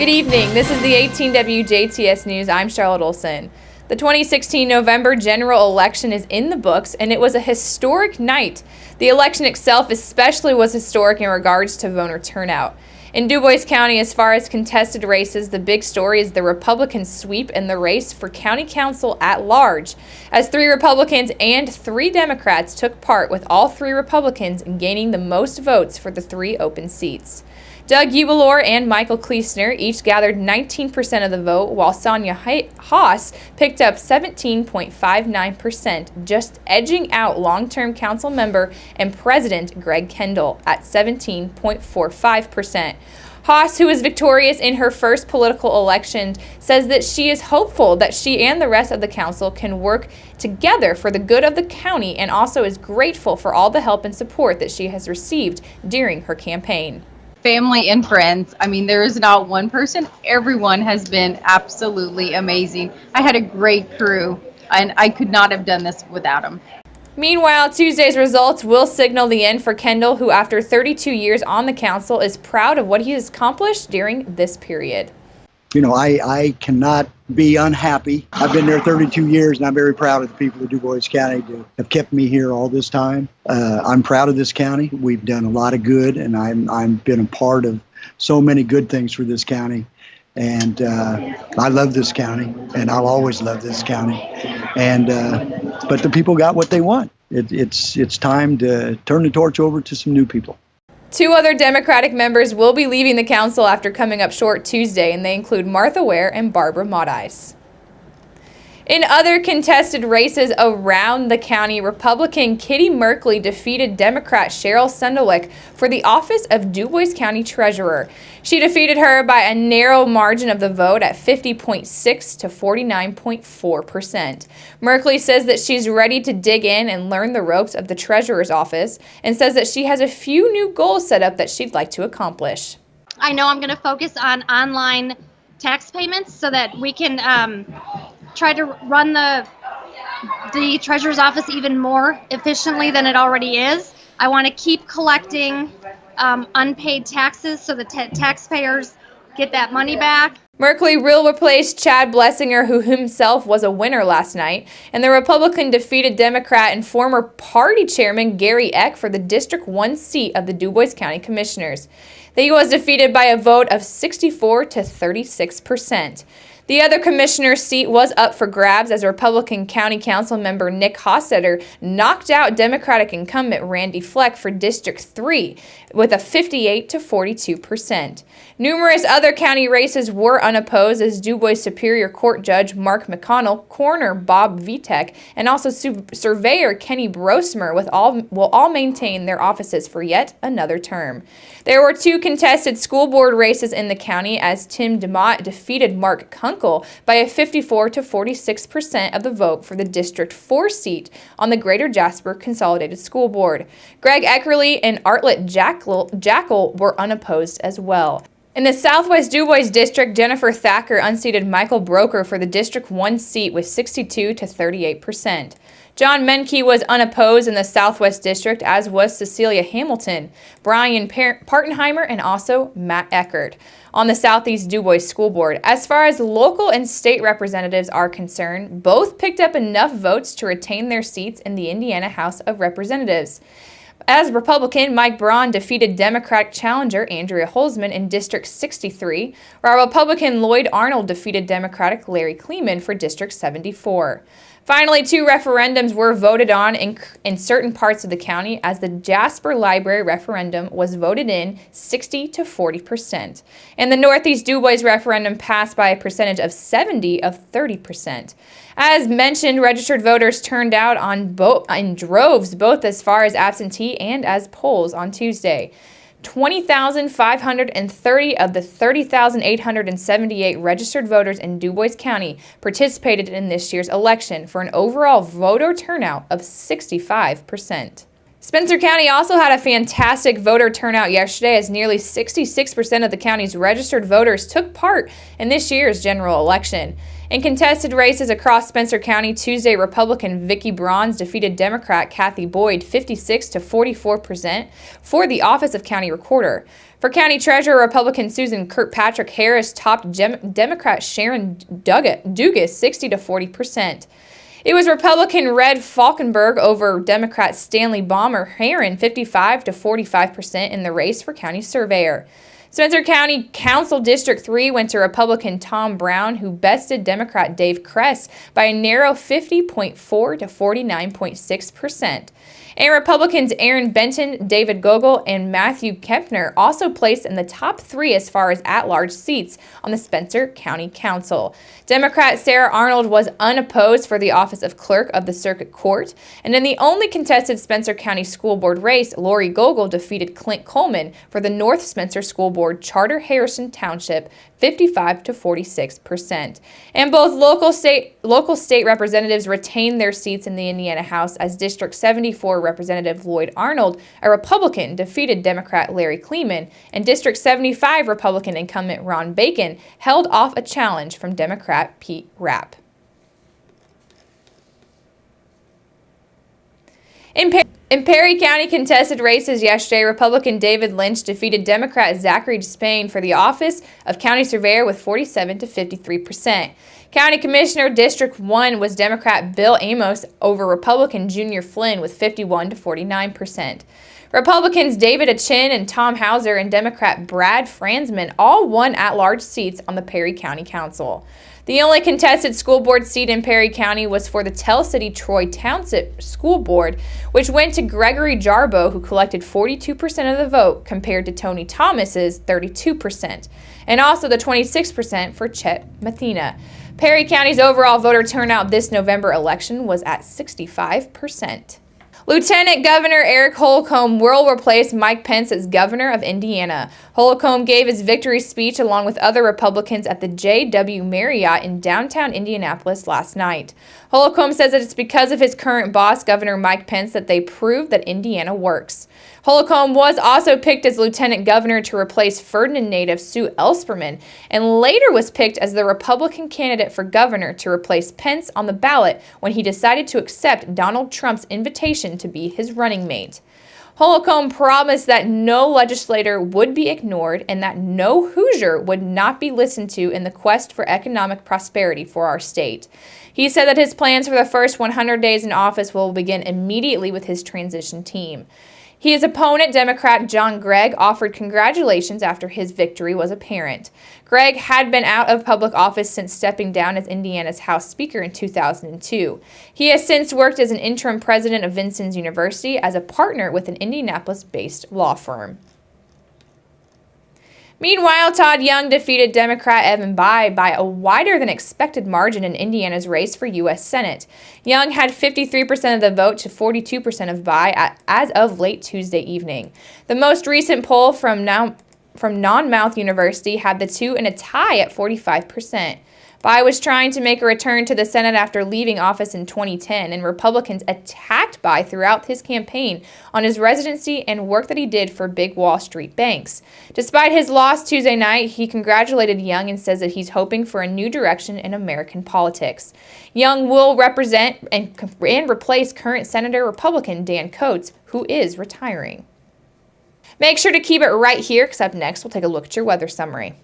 Good evening. This is the 18 WJTS News. I'm Charlotte Olson. The 2016 November general election is in the books, and it was a historic night. The election itself especially was historic in regards to voter turnout. In DuBois County, as far as contested races, the big story is the Republican sweep in the race for county council at large, as 3 Republicans and 3 Democrats took part, with all 3 Republicans gaining the most votes for the 3 open seats. Doug Ubelor and Michael Kleesner each gathered 19% of the vote, while Sonia Haas picked up 17.59%, just edging out long-term council member and president Greg Kendall at 17.45%. Haas, who was victorious in her first political election, says that she is hopeful that she and the rest of the council can work together for the good of the county, and also is grateful for all the help and support that she has received during her campaign. Family and friends. I mean, there is not one person. Everyone has been absolutely amazing. I had a great crew, and I could not have done this without them. Meanwhile, Tuesday's results will signal the end for Kendall, who after 32 years on the council is proud of what he has accomplished during this period. You know, I cannot be unhappy. I've been there 32 years, and I'm very proud of the people of DuBois County to have kept me here all this time. I'm proud of this county. We've done a lot of good, and I've been a part of so many good things for this county. And I love this county, and I'll always love this county. And but the people got what they want. It's time to turn the torch over to some new people. 2 other Democratic members will be leaving the council after coming up short Tuesday, and they include Martha Ware and Barbara Maudice. In other contested races around the county, Republican Kitty Merkley defeated Democrat Cheryl Sendelwick for the office of DuBois County Treasurer. She defeated her by a narrow margin of the vote at 50.6 to 49.4%. Merkley says that she's ready to dig in and learn the ropes of the treasurer's office, and says that she has a few new goals set up that she'd like to accomplish. I know I'm going to focus on online tax payments so that we can try to run the treasurer's office even more efficiently than it already is. I want to keep collecting unpaid taxes so the taxpayers get that money back. Merkley will replace Chad Blessinger, who himself was a winner last night, and the Republican defeated Democrat and former party chairman Gary Eck for the District 1 seat of the DuBois County Commissioners. He was defeated by a vote of 64 to 36%. The other commissioner's seat was up for grabs as Republican County Council member Nick Hossetter knocked out Democratic incumbent Randy Fleck for District 3 with a 58 to 42%. Numerous other county races were unopposed as DuBois Superior Court Judge Mark McConnell, Coroner Bob Vitek, and also Surveyor Kenny Brosmer will all maintain their offices for yet another term. There were 2 contested school board races in the county as Tim DeMott defeated Mark Kunkel by a 54 to 46% of the vote for the District 4 seat on the Greater Jasper Consolidated School Board. Greg Eckerly and Artlet Jackal were unopposed as well. In the Southwest DuBois District, Jennifer Thacker unseated Michael Broker for the District 1 seat with 62 to 38%. John Menke was unopposed in the Southwest District, as was Cecilia Hamilton, Brian Partenheimer, and also Matt Eckert on the Southeast DuBois School Board. As far as local and state representatives are concerned, both picked up enough votes to retain their seats in the Indiana House of Representatives. As Republican, Mike Braun defeated Democratic challenger Andrea Holzman in District 63, while Republican Lloyd Arnold defeated Democratic Larry Kleeman for District 74. Finally, 2 referendums were voted on in certain parts of the county, as the Jasper Library referendum was voted in 60 to 40%. And the Northeast DuBois referendum passed by a percentage of 30%. As mentioned, registered voters turned out in droves, both as far as absentee and as polls on Tuesday. 20,530 of the 30,878 registered voters in DuBois County participated in this year's election for an overall voter turnout of 65%. Spencer County also had a fantastic voter turnout yesterday, as nearly 66% of the county's registered voters took part in this year's general election. In contested races across Spencer County, Tuesday, Republican Vicki Bronze defeated Democrat Kathy Boyd 56 to 44% for the office of County Recorder. For county treasurer, Republican Susan Kirkpatrick Harris topped Democrat Sharon Dugas 60 to 40%. It was Republican Red Falkenberg over Democrat Stanley Bomber Heron 55 to 45% in the race for county surveyor. Spencer County Council District 3 went to Republican Tom Brown, who bested Democrat Dave Kress by a narrow 50.4 to 49.6%. And Republicans Aaron Benton, David Gogol, and Matthew Kempner also placed in the top 3 as far as at-large seats on the Spencer County Council. Democrat Sarah Arnold was unopposed for the office of Clerk of the Circuit Court, and in the only contested Spencer County School Board race, Lori Gogol defeated Clint Coleman for the North Spencer School Board Charter Harrison Township 55 to 46%. And both local state representatives retained their seats in the Indiana House as District 74 Representative Lloyd Arnold, a Republican, defeated Democrat Larry Kleeman, and District 75 Republican incumbent Ron Bacon held off a challenge from Democrat Pete Rapp. In Perry County contested races yesterday, Republican David Lynch defeated Democrat Zachary Spain for the office of County Surveyor with 47 to 53%. County Commissioner District 1 was Democrat Bill Amos over Republican Junior Flynn with 51 to 49%. Republicans David Achin and Tom Hauser and Democrat Brad Franzman all won at-large seats on the Perry County Council. The only contested school board seat in Perry County was for the Tell City Troy Township School Board, which went to Gregory Jarbo, who collected 42% of the vote compared to Tony Thomas's 32%, and also the 26% for Chet Mathena. Perry County's overall voter turnout this November election was at 65%. Lieutenant Governor Eric Holcomb will replace Mike Pence as governor of Indiana. Holcomb gave his victory speech along with other Republicans at the J.W. Marriott in downtown Indianapolis last night. Holcomb says that it's because of his current boss, Governor Mike Pence, that they proved that Indiana works. Holcomb was also picked as lieutenant governor to replace Ferdinand native Sue Ellspermann, and later was picked as the Republican candidate for governor to replace Pence on the ballot when he decided to accept Donald Trump's invitation to be his running mate. Holcomb promised that no legislator would be ignored and that no Hoosier would not be listened to in the quest for economic prosperity for our state. He said that his plans for the first 100 days in office will begin immediately with his transition team. His opponent, Democrat John Gregg, offered congratulations after his victory was apparent. Gregg had been out of public office since stepping down as Indiana's House Speaker in 2002. He has since worked as an interim president of Vincennes University as a partner with an Indianapolis-based law firm. Meanwhile, Todd Young defeated Democrat Evan Bayh by a wider than expected margin in Indiana's race for U.S. Senate. Young had 53% of the vote to 42% of Bayh as of late Tuesday evening. The most recent poll from Non-Mouth University had the two in a tie at 45%. Bayh was trying to make a return to the Senate after leaving office in 2010, and Republicans attacked Bayh throughout his campaign on his residency and work that he did for big Wall Street banks. Despite his loss Tuesday night, he congratulated Young and says that he's hoping for a new direction in American politics. Young will represent and replace current Senator Republican Dan Coates, who is retiring. Make sure to keep it right here, because up next we'll take a look at your weather summary.